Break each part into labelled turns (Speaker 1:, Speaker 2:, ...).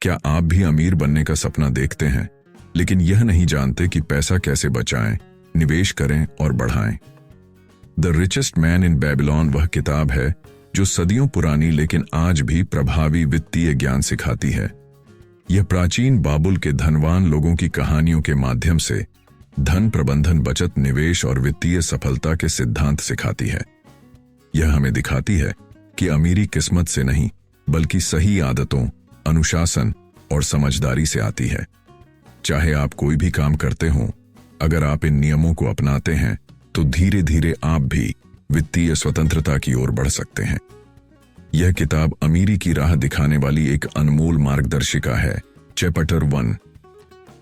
Speaker 1: क्या आप भी अमीर बनने का सपना देखते हैं, लेकिन यह नहीं जानते कि पैसा कैसे बचाएं, निवेश करें और बढ़ाएं? The richest man in Babylon वह किताब है जो सदियों पुरानी लेकिन आज भी प्रभावी वित्तीय ज्ञान सिखाती है। यह प्राचीन बाबुल के धनवान लोगों की कहानियों के माध्यम से धन प्रबंधन, बचत, निवेश और वित्तीय सफलता के सिद्धांत सिखाती है। यह हमें दिखाती है कि अमीरी किस्मत से नहीं, बल्कि सही आदतों, अनुशासन और समझदारी से आती है। चाहे आप कोई भी काम करते हों, अगर आप इन नियमों को अपनाते हैं तो धीरे धीरे आप भी वित्तीय स्वतंत्रता की ओर बढ़ सकते हैं। यह किताब अमीरी की राह दिखाने वाली एक अनमोल मार्गदर्शिका है। Chapter 1,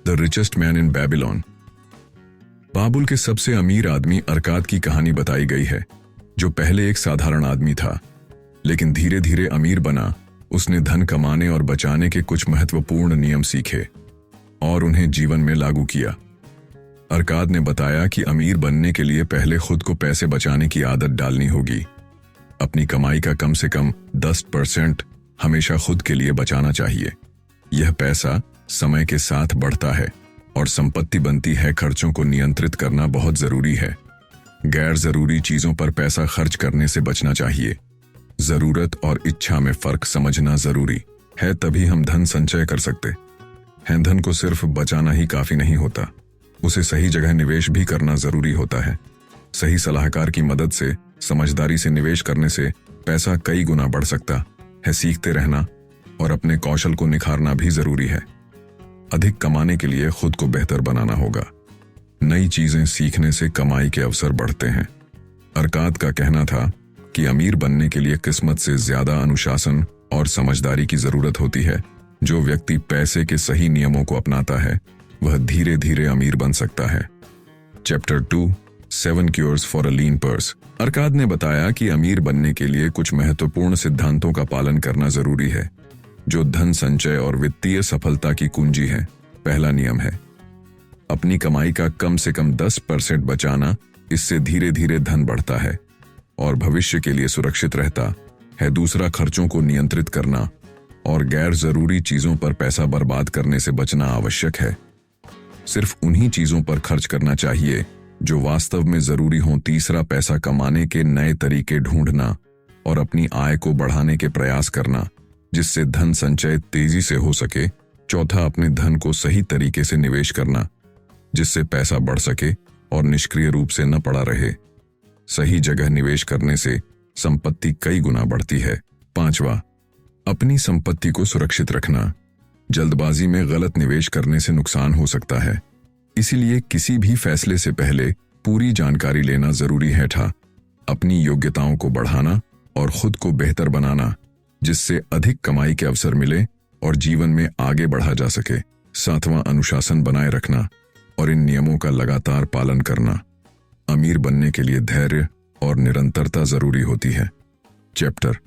Speaker 1: the richest man in Babylon. बाबुल के सबसे अमीर आदमी अरकाद की कहानी बताई गई है, जो पहले एक साधारण आदमी था, लेकिन धीरे धीरे अमीर बना। उसने धन कमाने और बचाने के कुछ महत्वपूर्ण नियम सीखे और उन्हें जीवन में लागू किया। अरकाद ने बताया कि अमीर बनने के लिए पहले खुद को पैसे बचाने की आदत डालनी होगी। अपनी कमाई का कम से कम 10% हमेशा खुद के लिए बचाना चाहिए। यह पैसा समय के साथ बढ़ता है और संपत्ति बनती है। खर्चों को नियंत्रित करना बहुत जरूरी है। गैर जरूरी चीजों पर पैसा खर्च करने से बचना चाहिए। जरूरत और इच्छा में फर्क समझना जरूरी है, तभी हम धन संचय कर सकते हैं। धन को सिर्फ बचाना ही काफी नहीं होता, उसे सही जगह निवेश भी करना जरूरी होता है। सही सलाहकार की मदद से, समझदारी से निवेश करने से पैसा कई गुना बढ़ सकता है। सीखते रहना और अपने कौशल को निखारना भी जरूरी है। अधिक कमाने के लिए खुद को बेहतर बनाना होगा। नई चीजें सीखने से कमाई के अवसर बढ़ते हैं। अरकाद का कहना था कि अमीर बनने के लिए किस्मत से ज्यादा अनुशासन और समझदारी की जरूरत होती है। जो व्यक्ति पैसे के सही नियमों को अपनाता है, वह धीरे धीरे अमीर बन सकता है। Chapter 2, 7 cures for a lean purse. Arkad ने बताया कि अमीर बनने के लिए कुछ महत्वपूर्ण सिद्धांतों का पालन करना जरूरी है, जो धन संचय और वित्तीय सफलता की कुंजी है। पहला नियम है अपनी कमाई का कम से कम 10% बचाना। इससे धीरे धीरे धन बढ़ता है और भविष्य के लिए सुरक्षित रहता है। दूसरा, खर्चों को नियंत्रित करना और गैर जरूरी चीजों पर पैसा बर्बाद करने से बचना आवश्यक है। सिर्फ उन्हीं चीजों पर खर्च करना चाहिए जो वास्तव में जरूरी हों। तीसरा, पैसा कमाने के नए तरीके ढूंढना और अपनी आय को बढ़ाने के प्रयास करना, जिससे धन संचय तेजी से हो सके। चौथा, अपने धन को सही तरीके से निवेश करना, जिससे पैसा बढ़ सके और निष्क्रिय रूप से न पड़ा रहे। सही जगह निवेश करने से संपत्ति कई गुना बढ़ती है। पांचवा, अपनी संपत्ति को सुरक्षित रखना। जल्दबाजी में गलत निवेश करने से नुकसान हो सकता है, इसीलिए किसी भी फैसले से पहले पूरी जानकारी लेना जरूरी है। अपनी योग्यताओं को बढ़ाना और खुद को बेहतर बनाना, जिससे अधिक कमाई के अवसर मिले और जीवन में आगे बढ़ा जा सके। सातवां, अनुशासन बनाए रखना और इन नियमों का लगातार पालन करना। अमीर बनने के लिए धैर्य और निरंतरता जरूरी होती है। Chapter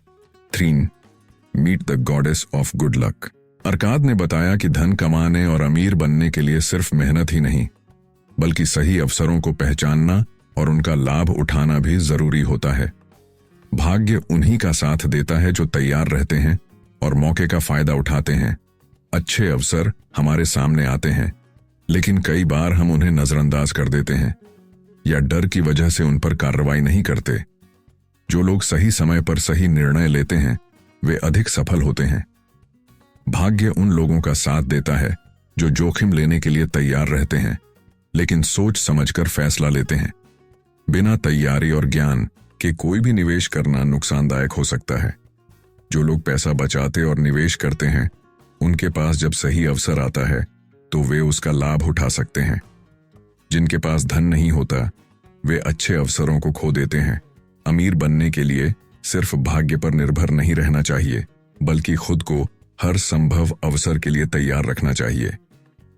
Speaker 1: 3, meet the goddess of good luck. Arkad ने बताया कि धन कमाने और अमीर बनने के लिए सिर्फ मेहनत ही नहीं, बल्कि सही अवसरों को पहचानना और उनका लाभ उठाना भी जरूरी होता है। भाग्य उन्हीं का साथ देता है जो तैयार रहते हैं और मौके का फायदा उठाते हैं। अच्छे अवसर हमारे सामने आते हैं, लेकिन कई बार हम उन्हें नजरअंदाज कर देते हैं या डर की वजह से उन पर कार्रवाई नहीं करते। जो लोग सही समय पर सही निर्णय लेते हैं, वे अधिक सफल होते हैं। भाग्य उन लोगों का साथ देता है जो जोखिम लेने के लिए तैयार रहते हैं, लेकिन सोच समझकर फैसला लेते हैं। बिना तैयारी और ज्ञान के कोई भी निवेश करना नुकसानदायक हो सकता है। जो लोग पैसा बचाते और निवेश करते हैं, उनके पास जब सही अवसर आता है तो वे उसका लाभ उठा सकते हैं। जिनके पास धन नहीं होता, वे अच्छे अवसरों को खो देते हैं। अमीर बनने के लिए सिर्फ भाग्य पर निर्भर नहीं रहना चाहिए, बल्कि खुद को हर संभव अवसर के लिए तैयार रखना चाहिए।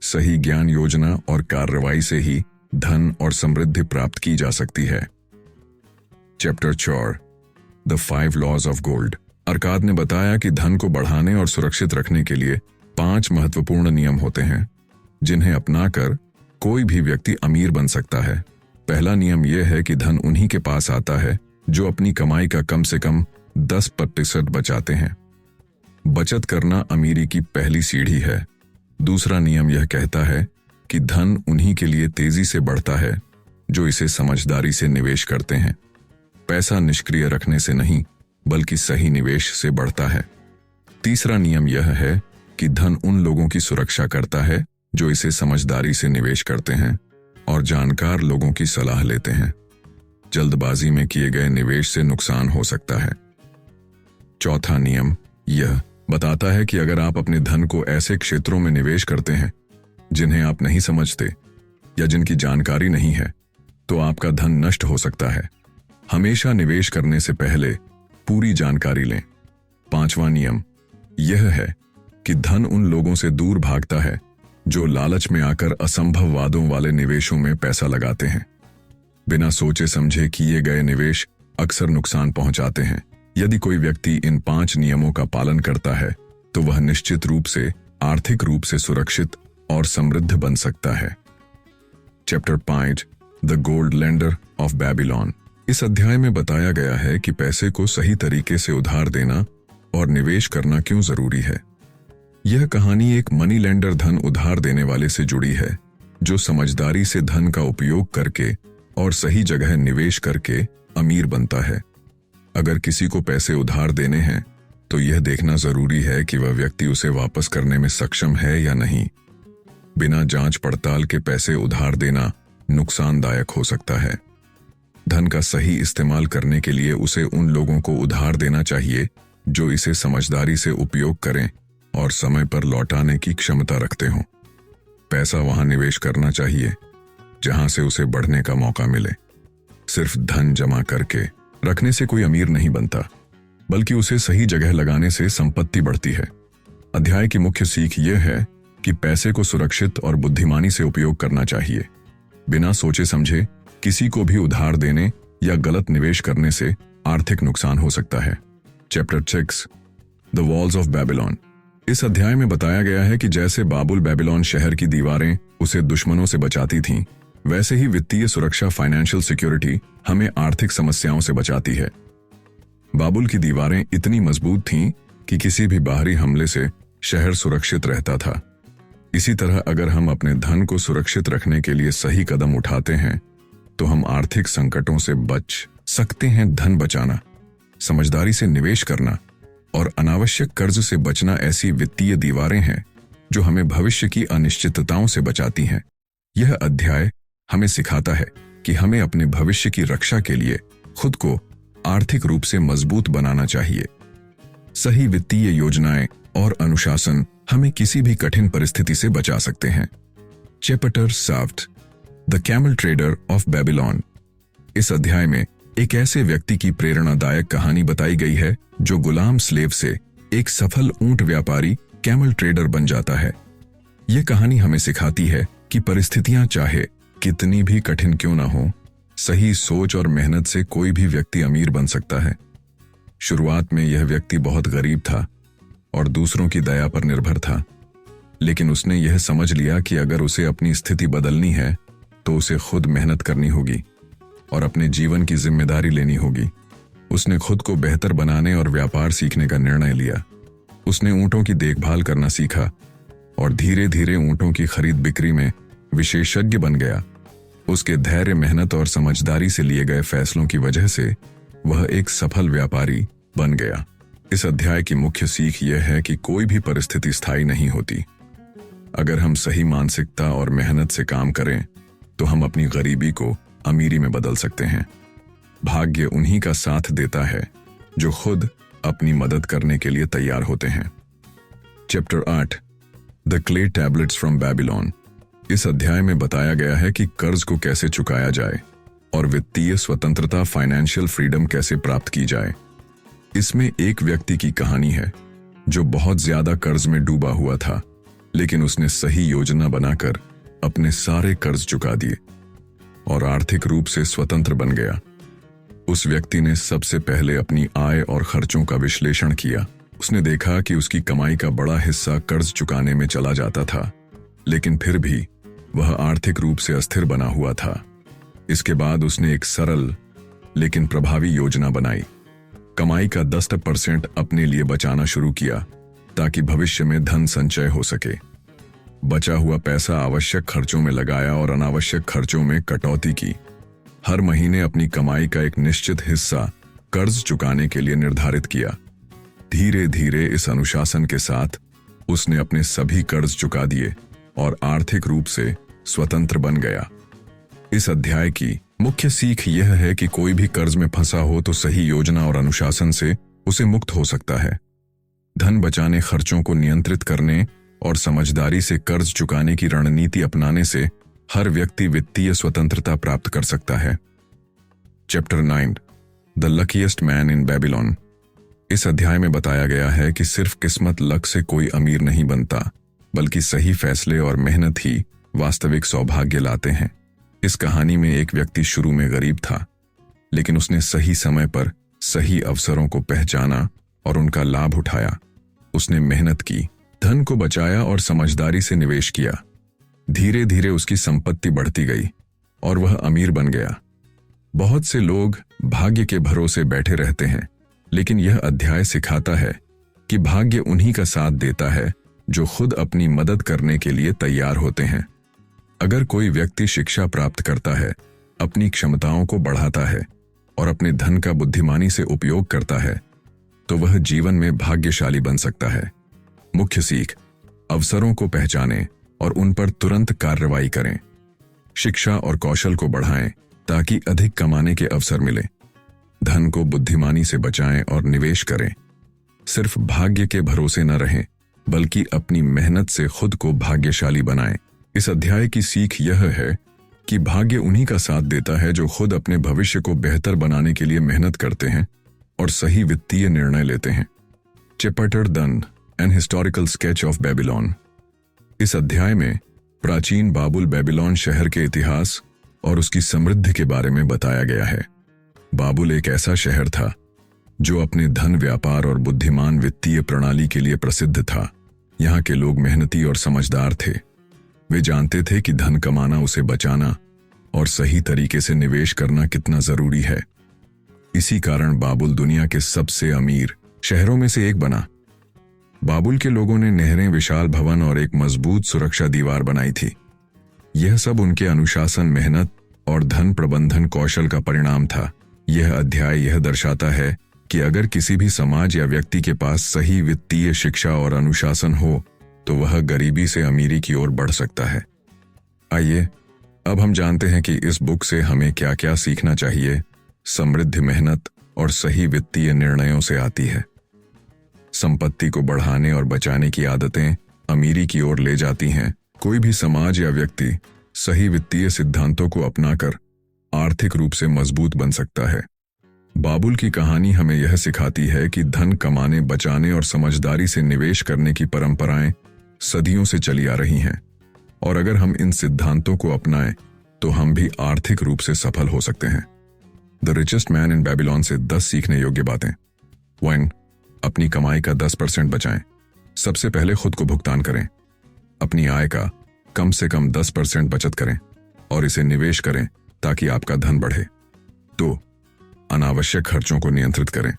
Speaker 1: सही ज्ञान, योजना और कार्रवाई से ही धन और समृद्धि प्राप्त की जा सकती है। Chapter 4, the 5 laws of gold. Arkad ने बताया कि धन को बढ़ाने और सुरक्षित रखने के लिए 5 महत्वपूर्ण नियम होते हैं, जिन्हें अपनाकर कोई भी व्यक्ति अमीर बन सकता है। पहला नियम यह है कि धन उन्हीं के पास आता है जो अपनी कमाई का कम से कम 10% बचाते हैं। बचत करना अमीरी की पहली सीढ़ी है। दूसरा नियम यह कहता है कि धन उन्हीं के लिए तेजी से बढ़ता है जो इसे समझदारी से निवेश करते हैं। पैसा निष्क्रिय रखने से नहीं, बल्कि सही निवेश से बढ़ता है। तीसरा नियम यह है कि धन उन लोगों की सुरक्षा करता है जो इसे समझदारी से निवेश करते हैं और जानकार लोगों की सलाह लेते हैं। जल्दबाजी में किए गए निवेश से नुकसान हो सकता है। चौथा नियम यह बताता है कि अगर आप अपने धन को ऐसे क्षेत्रों में निवेश करते हैं जिन्हें आप नहीं समझते या जिनकी जानकारी नहीं है, तो आपका धन नष्ट हो सकता है। हमेशा निवेश करने से पहले पूरी जानकारी लें। पांचवा नियम यह है कि धन उन लोगों से दूर भागता है जो लालच में आकर असंभव वादों वाले निवेशों में पैसा लगाते हैं। बिना सोचे समझे किए गए निवेश अक्सर नुकसान पहुंचाते हैं। यदि कोई व्यक्ति इन 5 नियमों का पालन करता है तो वह निश्चित रूप से आर्थिक रूप से सुरक्षित और समृद्ध बन सकता है। Chapter 5 the gold lender of Babylon. इस अध्याय में बताया गया है कि पैसे को सही तरीके से उधार देना और निवेश करना क्यों जरूरी है। यह कहानी एक मनी लेंडर, धन उधार देने वाले से जुड़ी है जो समझदारी से धन का उपयोग करके और सही जगह निवेश करके अमीर बनता है। अगर किसी को पैसे उधार देने हैं तो यह देखना जरूरी है कि वह व्यक्ति उसे वापस करने में सक्षम है या नहीं। बिना जांच पड़ताल के पैसे उधार देना नुकसानदायक हो सकता है। धन का सही इस्तेमाल करने के लिए उसे उन लोगों को उधार देना चाहिए जो इसे समझदारी से उपयोग करें और समय पर लौटाने की क्षमता रखते हों। पैसा वहां निवेश करना चाहिए जहां से उसे बढ़ने का मौका मिले। सिर्फ धन जमा करके रखने से कोई अमीर नहीं बनता, बल्कि उसे सही जगह लगाने से संपत्ति बढ़ती है। अध्याय की मुख्य सीख यह है कि पैसे को सुरक्षित और बुद्धिमानी से उपयोग करना चाहिए। बिना सोचे समझे किसी को भी उधार देने या गलत निवेश करने से आर्थिक नुकसान हो सकता है। Chapter 6 the walls of Babylon. इस अध्याय में बताया गया है कि जैसे बाबुल बेबीलोन शहर की दीवारें उसे दुश्मनों से बचाती थीं, वैसे ही वित्तीय सुरक्षा, फाइनेंशियल सिक्योरिटी, हमें आर्थिक समस्याओं से बचाती है। बाबुल की दीवारें इतनी मजबूत थीं कि किसी भी बाहरी हमले से शहर सुरक्षित रहता था। इसी तरह अगर हम अपने धन को सुरक्षित रखने के लिए सही कदम उठाते हैं तो हम आर्थिक संकटों से बच सकते हैं। धन बचाना, समझदारी से निवेश करना और अनावश्यक कर्ज से बचना ऐसी वित्तीय दीवारें हैं जो हमें भविष्य की अनिश्चितताओं से बचाती हैं। यह अध्याय हमें सिखाता है कि हमें अपने भविष्य की रक्षा के लिए खुद को आर्थिक रूप से मजबूत बनाना चाहिए। सही वित्तीय योजनाएं और अनुशासन हमें किसी भी कठिन परिस्थिति से बचा सकते हैं। Chapter 7 the camel trader of Babylon. इस अध्याय में एक ऐसे व्यक्ति की प्रेरणादायक कहानी बताई गई है जो गुलाम स्लेव से एक सफल ऊंट व्यापारी, कैमल ट्रेडर बन जाता है। यह कहानी हमें सिखाती है कि परिस्थितियां चाहे कितनी भी कठिन क्यों ना हो, सही सोच और मेहनत से कोई भी व्यक्ति अमीर बन सकता है। शुरुआत में यह व्यक्ति बहुत गरीब था और दूसरों की दया पर निर्भर था, लेकिन उसने यह समझ लिया कि अगर उसे अपनी स्थिति बदलनी है तो उसे खुद मेहनत करनी होगी और अपने जीवन की जिम्मेदारी लेनी होगी। उसने खुद को बेहतर बनाने और व्यापार सीखने का निर्णय लिया। उसने ऊंटों की देखभाल करना सीखा और धीरे धीरे ऊंटों की खरीद बिक्री में विशेषज्ञ बन गया। उसके धैर्य, मेहनत और समझदारी से लिए गए फैसलों की वजह से वह एक सफल व्यापारी बन गया। इस अध्याय की मुख्य सीख यह है कि कोई भी परिस्थिति स्थायी नहीं होती। अगर हम सही मानसिकता और मेहनत से काम करें तो हम अपनी गरीबी को अमीरी में बदल सकते हैं। भाग्य उन्हीं का साथ देता है जो खुद अपनी मदद करने के लिए तैयार होते हैं। Chapter 8 the clay tablets from Babylon. इस अध्याय में बताया गया है कि कर्ज को कैसे चुकाया जाए और वित्तीय स्वतंत्रता, फाइनेंशियल फ्रीडम कैसे प्राप्त की जाए। इसमें एक व्यक्ति की कहानी है जो बहुत ज्यादा कर्ज में डूबा हुआ था, लेकिन उसने सही योजना बनाकर अपने सारे कर्ज चुका दिए और आर्थिक रूप से स्वतंत्र बन गया। उस व्यक्ति ने सबसे पहले अपनी आय और खर्चों का विश्लेषण किया। उसने देखा कि उसकी कमाई का बड़ा हिस्सा कर्ज चुकाने में चला जाता था, लेकिन फिर भी वह आर्थिक रूप से अस्थिर बना हुआ था। इसके बाद उसने एक सरल लेकिन प्रभावी योजना बनाई। कमाई का 10% अपने लिए बचाना शुरू किया ताकि भविष्य में धन संचय हो सके। बचा हुआ पैसा आवश्यक खर्चों में लगाया और अनावश्यक खर्चों में कटौती की। हर महीने अपनी कमाई का एक निश्चित हिस्सा कर्ज चुकाने के लिए निर्धारित किया। धीरे धीरे इस अनुशासन के साथ उसने अपने सभी कर्ज चुका दिए और आर्थिक रूप से स्वतंत्र बन गया। इस अध्याय की मुख्य सीख यह है कि कोई भी कर्ज में फंसा हो तो सही योजना और अनुशासन से उसे मुक्त हो सकता है। धन बचाने, खर्चों को नियंत्रित करने और समझदारी से कर्ज चुकाने की रणनीति अपनाने से हर व्यक्ति वित्तीय स्वतंत्रता प्राप्त कर सकता है। Chapter 9 the luckiest man in Babylon. इस अध्याय में बताया गया है कि सिर्फ किस्मत लक से कोई अमीर नहीं बनता, बल्कि सही फैसले और मेहनत ही वास्तविक सौभाग्य लाते हैं। इस कहानी में एक व्यक्ति शुरू में गरीब था, लेकिन उसने सही समय पर सही अवसरों को पहचाना और उनका लाभ उठाया। उसने मेहनत की, धन को बचाया और समझदारी से निवेश किया। धीरे धीरे उसकी संपत्ति बढ़ती गई और वह अमीर बन गया। बहुत से लोग भाग्य के भरोसे बैठे रहते हैं, लेकिन यह अध्याय सिखाता है कि भाग्य उन्हीं का साथ देता है जो खुद अपनी मदद करने के लिए तैयार होते हैं। अगर कोई व्यक्ति शिक्षा प्राप्त करता है, अपनी क्षमताओं को बढ़ाता है और अपने धन का बुद्धिमानी से उपयोग करता है, तो वह जीवन में भाग्यशाली बन सकता है। मुख्य सीख: अवसरों को पहचानें और उन पर तुरंत कार्रवाई करें। शिक्षा और कौशल को बढ़ाएं ताकि अधिक कमाने के अवसर मिले। धन को बुद्धिमानी से बचाएं और निवेश करें। सिर्फ भाग्य के भरोसे न रहें, बल्कि अपनी मेहनत से खुद को भाग्यशाली बनाएं। इस अध्याय की सीख यह है कि भाग्य उन्हीं का साथ देता है जो खुद अपने भविष्य को बेहतर बनाने के लिए मेहनत करते हैं और सही वित्तीय निर्णय लेते हैं। Chapter 10 an historical sketch of Babylon. इस अध्याय में प्राचीन बाबुल बेबीलोन शहर के इतिहास और उसकी समृद्धि के बारे में बताया गया है। बाबुल एक ऐसा शहर था जो अपने धन, व्यापार और बुद्धिमान वित्तीय प्रणाली के लिए प्रसिद्ध था। यहाँ के लोग मेहनती और समझदार थे। वे जानते थे कि धन कमाना, उसे बचाना और सही तरीके से निवेश करना कितना जरूरी है। इसी कारण बाबुल दुनिया के सबसे अमीर शहरों में से एक बना। बाबुल के लोगों ने नहरें, विशाल भवन और एक मजबूत सुरक्षा दीवार बनाई थी। यह सब उनके अनुशासन, मेहनत और धन प्रबंधन कौशल का परिणाम था। यह अध्याय यह दर्शाता है कि अगर किसी भी समाज या व्यक्ति के पास सही वित्तीय शिक्षा और अनुशासन हो तो वह गरीबी से अमीरी की ओर बढ़ सकता है। आइए अब हम जानते हैं कि इस बुक से हमें क्या क्या सीखना चाहिए। समृद्धि मेहनत और सही वित्तीय निर्णयों से आती है। संपत्ति को बढ़ाने और बचाने की आदतें अमीरी की ओर ले जाती हैं। कोई भी समाज या व्यक्ति सही वित्तीय सिद्धांतों को अपनाकर आर्थिक रूप से मजबूत बन सकता है। बाबुल की कहानी हमें यह सिखाती है कि धन कमाने, बचाने और समझदारी से निवेश करने की परंपराएं सदियों से चली आ रही हैं, और अगर हम इन सिद्धांतों को अपनाएं तो हम भी आर्थिक रूप से सफल हो सकते हैं। The richest man in Babylon से 10 सीखने योग्य बातें। 1. अपनी कमाई का 10% बचाएं। सबसे पहले खुद को भुगतान करें। अपनी आय का कम से कम 10% बचत करें और इसे निवेश करें ताकि आपका धन बढ़े। 2. अनावश्यक खर्चों को नियंत्रित करें।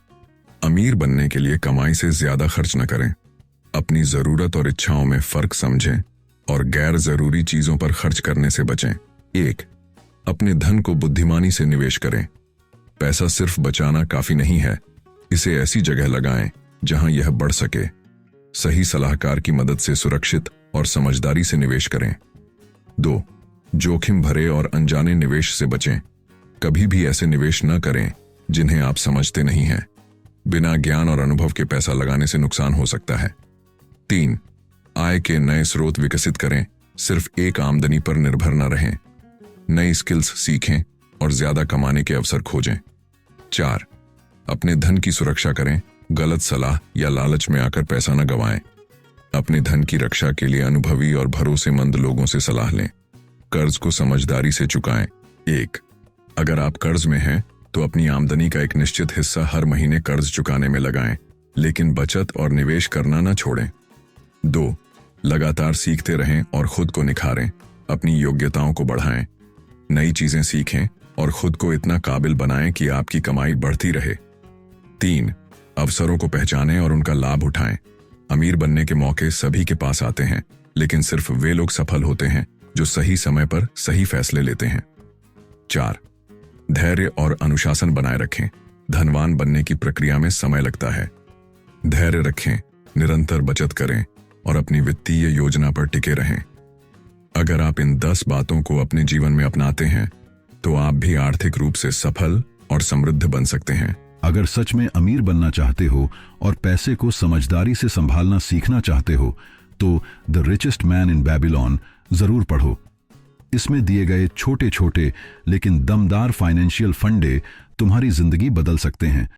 Speaker 1: अमीर बनने के लिए कमाई से ज्यादा खर्च न करें। अपनी जरूरत और इच्छाओं में फर्क समझें और गैर जरूरी चीजों पर खर्च करने से बचें। 1. अपने धन को बुद्धिमानी से निवेश करें। पैसा सिर्फ बचाना काफी नहीं है, इसे ऐसी जगह लगाएं जहां यह बढ़ सके। सही सलाहकार की मदद से सुरक्षित और समझदारी से निवेश करें। 2. जोखिम भरे और अनजाने निवेश से बचें। कभी भी ऐसे निवेश न करें जिन्हें आप समझते नहीं हैं। बिना ज्ञान और अनुभव के पैसा लगाने से नुकसान हो सकता है। 3. आय के नए स्रोत विकसित करें। सिर्फ एक आमदनी पर निर्भर न रहें। नई स्किल्स सीखें और ज्यादा कमाने के अवसर खोजें। 4. अपने धन की सुरक्षा करें। गलत सलाह या लालच में आकर पैसा न गंवाएं। अपने धन की रक्षा के लिए अनुभवी और भरोसेमंद लोगों से सलाह लें। कर्ज को समझदारी से चुकाएं। 1. अगर आप कर्ज में हैं तो अपनी आमदनी का एक निश्चित हिस्सा हर महीने कर्ज चुकाने में लगाएं, लेकिन बचत और निवेश करना न छोड़ें। 2. लगातार सीखते रहें और खुद को निखारें। अपनी योग्यताओं को बढ़ाएं, नई चीजें सीखें और खुद को इतना काबिल बनाएं कि आपकी कमाई बढ़ती रहे। 3. अवसरों को पहचानें और उनका लाभ उठाएं। अमीर बनने के मौके सभी के पास आते हैं, लेकिन सिर्फ वे लोग सफल होते हैं जो सही समय पर सही फैसले लेते हैं। 4. धैर्य और अनुशासन बनाए रखें। धनवान बनने की प्रक्रिया में समय लगता है। धैर्य रखें, निरंतर बचत करें और अपनी वित्तीय योजना पर टिके रहें। अगर आप इन 10 बातों को अपने जीवन में अपनाते हैं तो आप भी आर्थिक रूप से सफल और समृद्ध बन सकते हैं।
Speaker 2: अगर सच में अमीर बनना चाहते हो और पैसे को समझदारी से संभालना सीखना चाहते हो तो the richest man in Babylon जरूर पढ़ो। इसमें दिए गए छोटे छोटे लेकिन दमदार फाइनेंशियल फंडे तुम्हारी जिंदगी बदल सकते हैं।